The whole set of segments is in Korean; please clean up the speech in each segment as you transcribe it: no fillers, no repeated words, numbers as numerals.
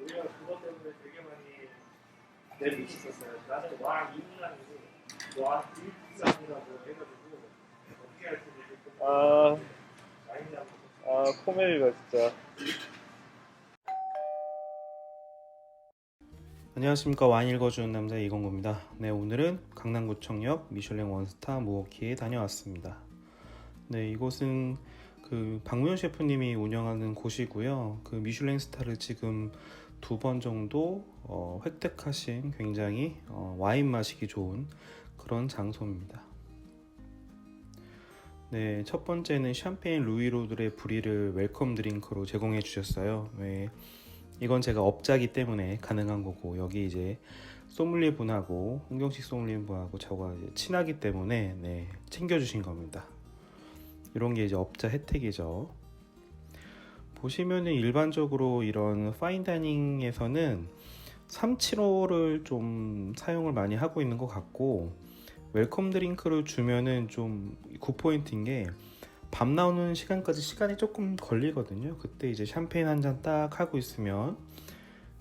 오히려 그것 때문에 되게 많이 내비쳤었어요. 나는 와 이인이라는 와 일상이라고 해가지고 어떻게 할지 모르겠고 많이 잡고 코ሜ디가 진짜. 안녕하십니까. 와인 읽어주는 남자 이건구입니다. 네, 오늘은 강남구청역 미슐랭 원스타 무오키에 다녀왔습니다. 네, 이곳은 그 박무현 셰프님이 운영하는 곳이고요. 그 미슐랭 스타를 지금 2번 정도 획득하신 굉장히 와인 마시기 좋은 그런 장소입니다. 네, 첫 번째는 샴페인 루이로드의 브리를 웰컴 드링크로 제공해 주셨어요. 네, 이건 제가 업자기 때문에 가능한 거고, 여기 이제 소믈리에 분하고 홍경식 소믈리에 분하고 저가 친하기 때문에 네, 챙겨주신 겁니다. 이런 게 이제 업자 혜택이죠. 보시면은 일반적으로 이런 파인다이닝에서는 375를 좀 사용을 많이 하고 있는 것 같고, 웰컴 드링크를 주면은 좀 굿포인트인 게 밤 나오는 시간까지 시간이 조금 걸리거든요. 그때 이제 샴페인 한 잔 딱 하고 있으면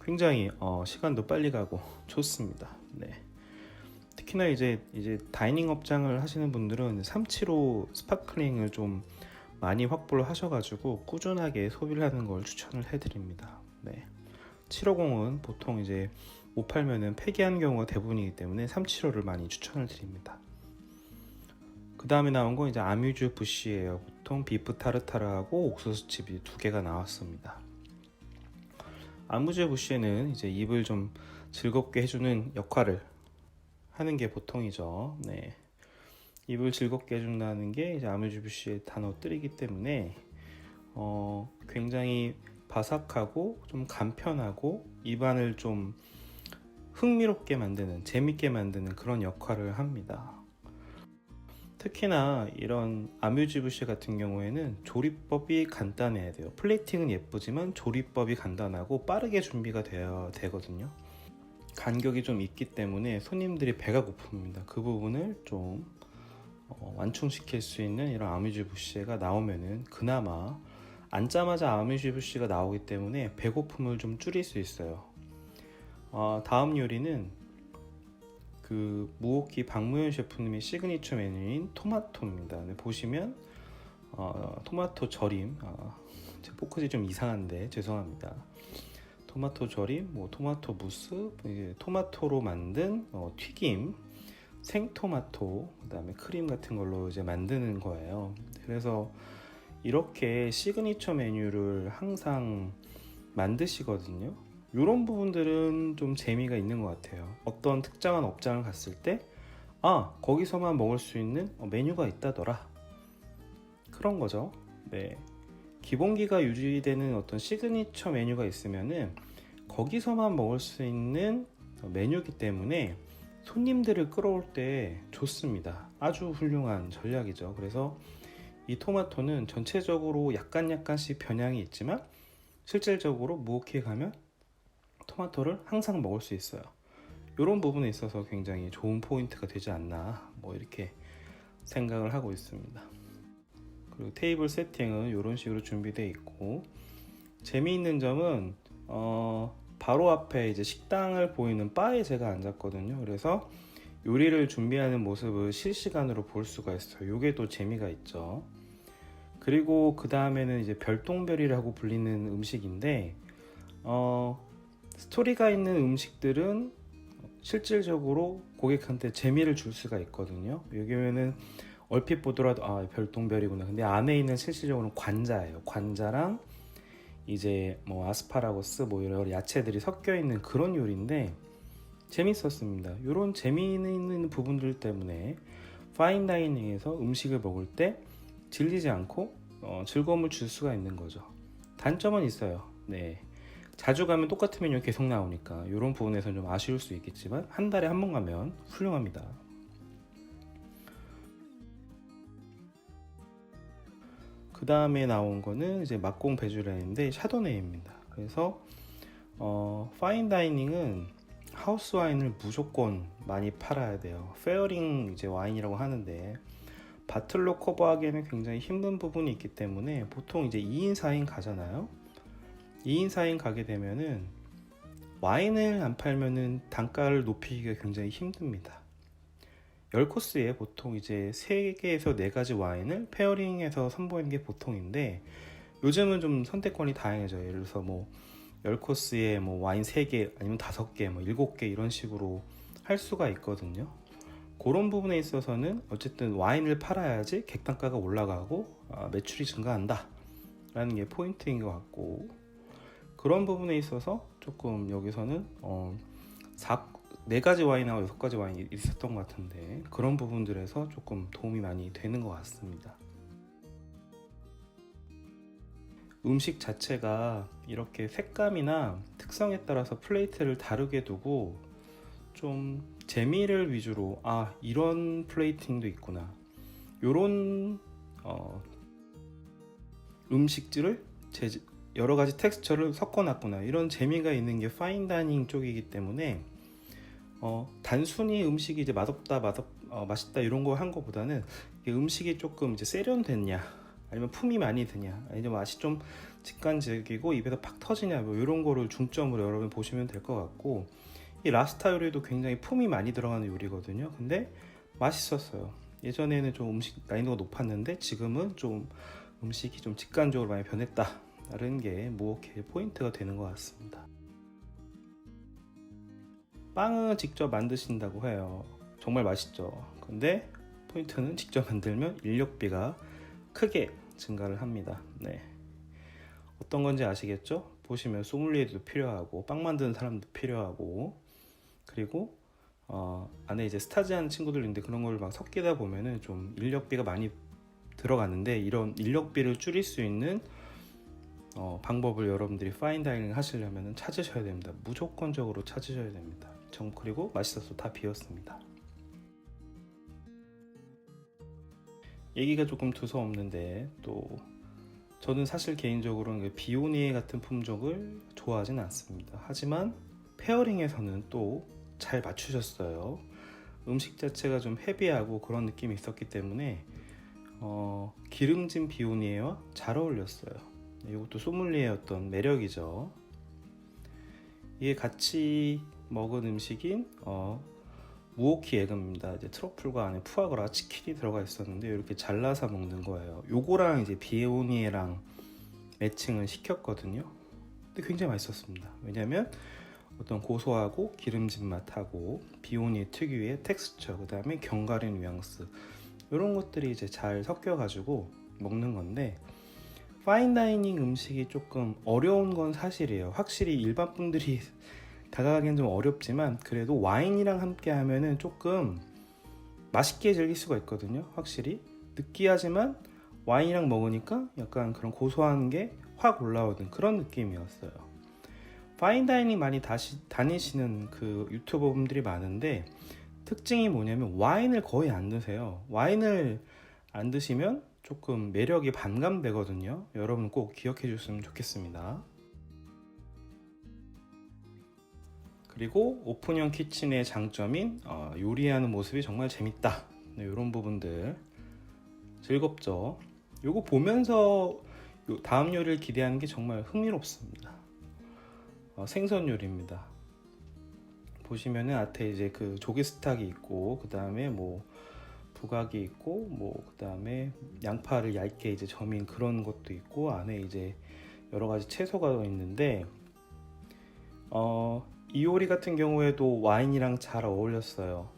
굉장히 시간도 빨리 가고 좋습니다. 네. 특히나 이제 다이닝 업장을 하시는 분들은 375 스파클링을 좀 많이 확보를 하셔가지고 꾸준하게 소비를 하는 걸 추천을 해드립니다. 네. 750은 보통 이제 못 팔면은 폐기하는 경우가 대부분이기 때문에 375를 많이 추천을 드립니다. 그 다음에 나온 건 이제 아뮤즈 부시예요. 보통 비프 타르타르하고 옥수수 칩이 2개가 나왔습니다. 아뮤즈 부시에는 이제 입을 좀 즐겁게 해주는 역할을 하는 게 보통이죠. 네. 입을 즐겁게 해준다는 게 이제 아뮤즈 부시의 단어들이기 때문에 굉장히 바삭하고 좀 간편하고 입안을 좀 흥미롭게 만드는, 재밌게 만드는 그런 역할을 합니다. 특히나 이런 아뮤즈 부시 같은 경우에는 조리법이 간단해야 돼요. 플레이팅은 예쁘지만 조리법이 간단하고 빠르게 준비가 되어야 되거든요. 간격이 좀 있기 때문에 손님들이 배가 고픕니다. 그 부분을 좀 완충시킬 수 있는 이런 아뮤즈 부시가 나오면은 그나마 앉자마자 아뮤즈 부시가 나오기 때문에 배고픔을 좀 줄일 수 있어요. 다음 요리는 그 무오키 박무현 셰프님의 시그니처 메뉴인 토마토입니다. 네, 보시면 토마토 절임, 제 포크지 좀 이상한데 죄송합니다. 토마토 절임, 뭐 토마토 무스, 토마토로 만든 튀김, 생토마토, 그다음에 크림 같은 걸로 이제 만드는 거예요. 그래서 이렇게 시그니처 메뉴를 항상 만드시거든요. 이런 부분들은 좀 재미가 있는 것 같아요. 어떤 특정한 업장을 갔을 때 거기서만 먹을 수 있는 메뉴가 있다더라, 그런 거죠. 네. 기본기가 유지되는 어떤 시그니처 메뉴가 있으면은 거기서만 먹을 수 있는 메뉴이기 때문에 손님들을 끌어올 때 좋습니다. 아주 훌륭한 전략이죠. 그래서 이 토마토는 전체적으로 약간씩 변형이 있지만 실질적으로 무오키에 가면 토마토를 항상 먹을 수 있어요. 이런 부분에 있어서 굉장히 좋은 포인트가 되지 않나, 뭐 이렇게 생각을 하고 있습니다. 그리고 테이블 세팅은 이런 식으로 준비되어 있고, 재미있는 점은 바로 앞에 이제 식당을 보이는 바에 제가 앉았거든요. 그래서 요리를 준비하는 모습을 실시간으로 볼 수가 있어요. 이게 또 재미가 있죠. 그리고 그 다음에는 이제 별똥별이라고 불리는 음식인데, 스토리가 있는 음식들은 실질적으로 고객한테 재미를 줄 수가 있거든요. 여기면은 얼핏 보더라도 별똥별이구나. 근데 안에 있는 실질적으로는 관자예요. 관자랑 이제 뭐 아스파라거스, 뭐 이런 야채들이 섞여 있는 그런 요리인데 재밌었습니다. 이런 재미있는 부분들 때문에 파인다이닝에서 음식을 먹을 때 질리지 않고 즐거움을 줄 수가 있는 거죠. 단점은 있어요. 네. 자주 가면 똑같은 메뉴가 계속 나오니까 이런 부분에서는 좀 아쉬울 수 있겠지만 한 달에 한 번 가면 훌륭합니다. 그 다음에 나온 거는 이제 막공 베주라인인데 샤도네이입니다. 그래서 파인다이닝은 하우스 와인을 무조건 많이 팔아야 돼요. 페어링 이제 와인이라고 하는데 바틀로 커버하기에는 굉장히 힘든 부분이 있기 때문에 보통 이제 2인 4인 가잖아요. 2인 4인 가게 되면은 와인을 안 팔면은 단가를 높이기가 굉장히 힘듭니다. 10코스에 보통 이제 3개에서 4가지 와인을 페어링해서 선보이는 게 보통인데, 요즘은 좀 선택권이 다양해져요. 예를 들어서 뭐 10코스에 뭐 와인 3개 아니면 5개 뭐 7개 이런 식으로 할 수가 있거든요. 그런 부분에 있어서는 어쨌든 와인을 팔아야지 객단가가 올라가고 매출이 증가한다 라는 게 포인트인 것 같고, 그런 부분에 있어서 조금 여기서는 4가지 와인하고 6가지 와인이 있었던 것 같은데, 그런 부분들에서 조금 도움이 많이 되는 것 같습니다. 음식 자체가 이렇게 색감이나 특성에 따라서 플레이트를 다르게 두고 좀 재미를 위주로 이런 플레이팅도 있구나, 요런 음식들을 여러 가지 텍스처를 섞어놨구나, 이런 재미가 있는 게 파인다이닝 쪽이기 때문에 단순히 음식이 이제 맛있다 이런 거 한 거보다는 음식이 조금 이제 세련됐냐, 아니면 품이 많이 드냐, 아니면 맛이 좀 직관적이고 입에서 팍 터지냐, 뭐 이런 거를 중점으로 여러분 보시면 될 것 같고, 이 라스타 요리도 굉장히 품이 많이 들어가는 요리거든요. 근데 맛있었어요. 예전에는 좀 음식 난이도가 높았는데 지금은 좀 음식이 좀 직관적으로 많이 변했다 라는 게 무엇의 포인트가 되는 것 같습니다. 빵은 직접 만드신다고 해요. 정말 맛있죠. 근데 포인트는 직접 만들면 인력비가 크게 증가를 합니다. 네. 어떤 건지 아시겠죠? 보시면 소믈리에도 필요하고 빵 만드는 사람도 필요하고, 그리고 안에 이제 스타지하는 친구들 있는데 그런 걸 막 섞이다 보면은 좀 인력비가 많이 들어가는데, 이런 인력비를 줄일 수 있는 방법을 여러분들이 파인다이닝 하시려면 찾으셔야 됩니다. 무조건적으로 찾으셔야 됩니다. 그리고 맛있어서 다 비웠습니다. 얘기가 조금 두서없는데, 또 저는 사실 개인적으로는 비오니에 같은 품종을 좋아하진 않습니다. 하지만 페어링에서는 또 잘 맞추셨어요. 음식 자체가 좀 헤비하고 그런 느낌이 있었기 때문에 기름진 비오니에와 잘 어울렸어요. 이것도 소믈리에의 어떤 매력이죠. 이게 같이 먹은 음식인 무오키 에그입니다. 이제 트러플과 안에 푸아그라, 치킨이 들어가 있었는데 이렇게 잘라서 먹는 거예요. 요거랑 이제 비오니에랑 매칭을 시켰거든요. 근데 굉장히 맛있었습니다. 왜냐면 어떤 고소하고 기름진 맛하고 비오니 특유의 텍스처, 그 다음에 견과류 뉘앙스, 이런 것들이 이제 잘 섞여가지고 먹는 건데, 파인다이닝 음식이 조금 어려운 건 사실이에요. 확실히 일반 분들이 다가가기엔 좀 어렵지만, 그래도 와인이랑 함께 하면은 조금 맛있게 즐길 수가 있거든요. 확실히 느끼하지만 와인이랑 먹으니까 약간 그런 고소한 게 확 올라오는 그런 느낌이었어요. 파인다이닝 많이 다니시는 그 유튜버분들이 많은데, 특징이 뭐냐면 와인을 거의 안 드세요. 와인을 안 드시면 조금 매력이 반감되거든요. 여러분 꼭 기억해 주셨으면 좋겠습니다. 그리고 오픈형 키친의 장점인 요리하는 모습이 정말 재밌다, 이런 부분들 즐겁죠. 요거 보면서 다음 요리를 기대하는 게 정말 흥미롭습니다. 생선 요리입니다. 보시면은 앞에 이제 그 조개 스탁이 있고, 그 다음에 뭐 부각이 있고, 뭐 그 다음에 양파를 얇게 이제 저민 그런 것도 있고, 안에 이제 여러 가지 채소가 있는데, 이 요리 같은 경우에도 와인이랑 잘 어울렸어요.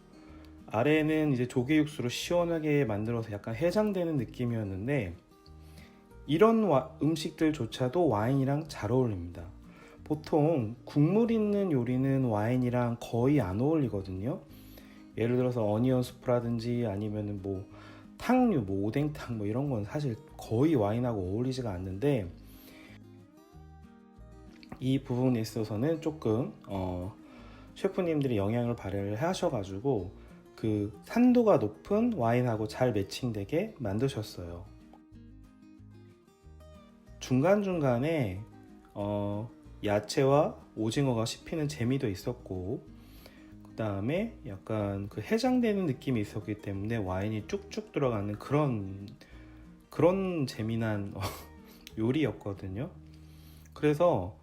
아래는 이제 조개 육수로 시원하게 만들어서 약간 해장되는 느낌이었는데, 이런 음식들조차도 와인이랑 잘 어울립니다. 보통 국물 있는 요리는 와인이랑 거의 안 어울리거든요. 예를 들어서 어니언 수프라든지 아니면은 뭐 탕류, 뭐 오뎅탕 뭐 이런 건 사실 거의 와인하고 어울리지가 않는데, 이 부분에 있어서는 조금 셰프님들이 영향을 발휘를 하셔가지고 그 산도가 높은 와인하고 잘 매칭되게 만드셨어요. 중간중간에 야채와 오징어가 씹히는 재미도 있었고, 그 다음에 약간 그 해장되는 느낌이 있었기 때문에 와인이 쭉쭉 들어가는 그런 재미난 요리였거든요. 그래서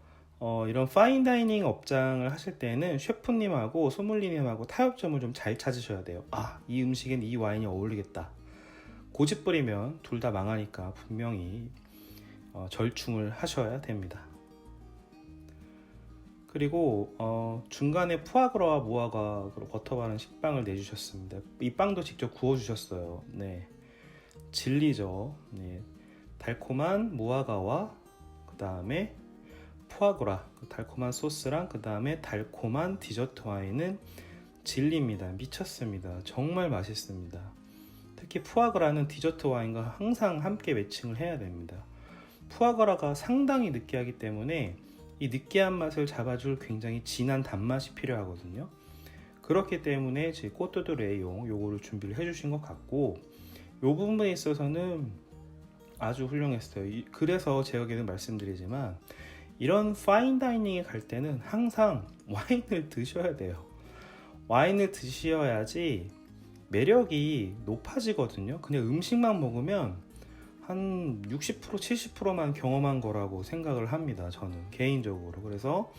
이런 파인다이닝 업장을 하실 때는 셰프님하고 소믈리님하고 타협점을 좀 잘 찾으셔야 돼요. 이 음식엔 이 와인이 어울리겠다. 고집 부리면 둘 다 망하니까 분명히 절충을 하셔야 됩니다. 그리고 중간에 푸아그라와 무화과로 버터 바른 식빵을 내주셨습니다. 이 빵도 직접 구워주셨어요. 네, 진리죠. 네, 달콤한 무화과와 그 다음에 푸아그라, 달콤한 소스랑 그 다음에 달콤한 디저트 와인은 진리입니다. 미쳤습니다. 정말 맛있습니다. 특히 푸아그라는 디저트 와인과 항상 함께 매칭을 해야 됩니다. 푸아그라가 상당히 느끼하기 때문에 이 느끼한 맛을 잡아줄 굉장히 진한 단맛이 필요하거든요. 그렇기 때문에 제 꼬뚜드 레용 요거를 준비를 해주신 것 같고, 요 부분에 있어서는 아주 훌륭했어요. 그래서 제가 계속 말씀드리지만 이런 파인다이닝에 갈 때는 항상 와인을 드셔야 돼요. 와인을 드셔야지 매력이 높아지거든요. 그냥 음식만 먹으면 한 60% 70%만 경험한 거라고 생각을 합니다. 저는 개인적으로. 그래서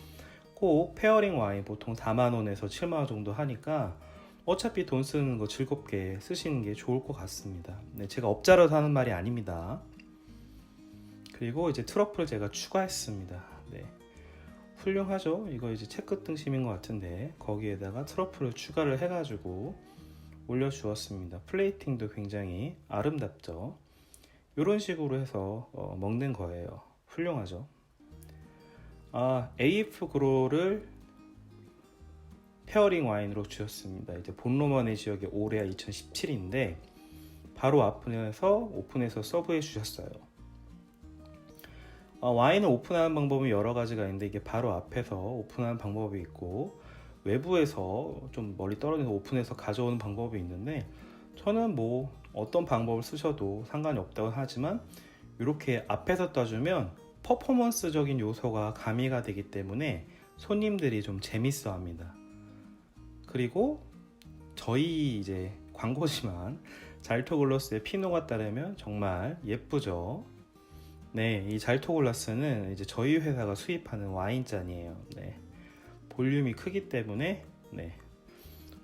꼭 페어링 와인 보통 4만원에서 7만원 정도 하니까 어차피 돈 쓰는 거 즐겁게 쓰시는 게 좋을 것 같습니다. 네, 제가 업자라서 하는 말이 아닙니다. 그리고 이제 트러플을 제가 추가했습니다. 네, 훌륭하죠? 이거 이제 채끝 등심인 것 같은데 거기에다가 트러플을 추가를 해가지고 올려주었습니다. 플레이팅도 굉장히 아름답죠? 이런 식으로 해서 먹는 거예요. 훌륭하죠? AF 그로를 페어링 와인으로 주셨습니다. 이제 본로마네 지역의 올해야 2017인데 바로 오픈해서 서브해 주셨어요. 와인을 오픈하는 방법은 여러 가지가 있는데 이게 바로 앞에서 오픈하는 방법이 있고 외부에서 좀 멀리 떨어져서 오픈해서 가져오는 방법이 있는데 저는 뭐 어떤 방법을 쓰셔도 상관이 없다고 하지만 이렇게 앞에서 떠주면 퍼포먼스적인 요소가 가미가 되기 때문에 손님들이 좀 재밌어 합니다. 그리고 저희 이제 광고지만 잘토글라스의 피노가 따르면 정말 예쁘죠. 네, 이 잘토글라스는 이제 저희 회사가 수입하는 와인잔이에요. 네, 볼륨이 크기 때문에 네,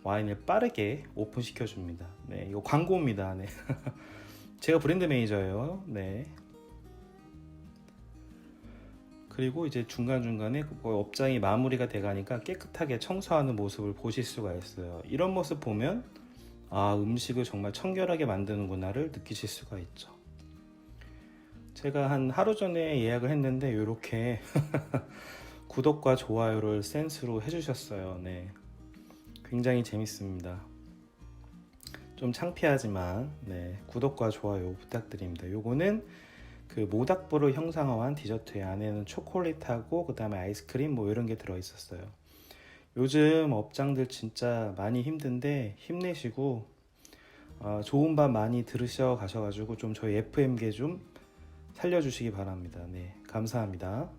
와인을 빠르게 오픈시켜 줍니다. 네, 이거 광고입니다. 네. 제가 브랜드 매니저예요. 네. 그리고 이제 중간중간에 업장이 마무리가 돼가니까 깨끗하게 청소하는 모습을 보실 수가 있어요. 이런 모습 보면 음식을 정말 청결하게 만드는구나를 느끼실 수가 있죠. 제가 한 하루 전에 예약을 했는데 이렇게 구독과 좋아요를 센스로 해주셨어요. 네, 굉장히 재밌습니다. 좀 창피하지만 네, 구독과 좋아요 부탁드립니다. 요거는 그 모닥불을 형상화한 디저트에 안에는 초콜릿하고 그 다음에 아이스크림 뭐 이런 게 들어있었어요. 요즘 업장들 진짜 많이 힘든데 힘내시고 좋은 밥 많이 들으셔 가셔가지고 좀 저희 FM계 좀 살려주시기 바랍니다. 네, 감사합니다.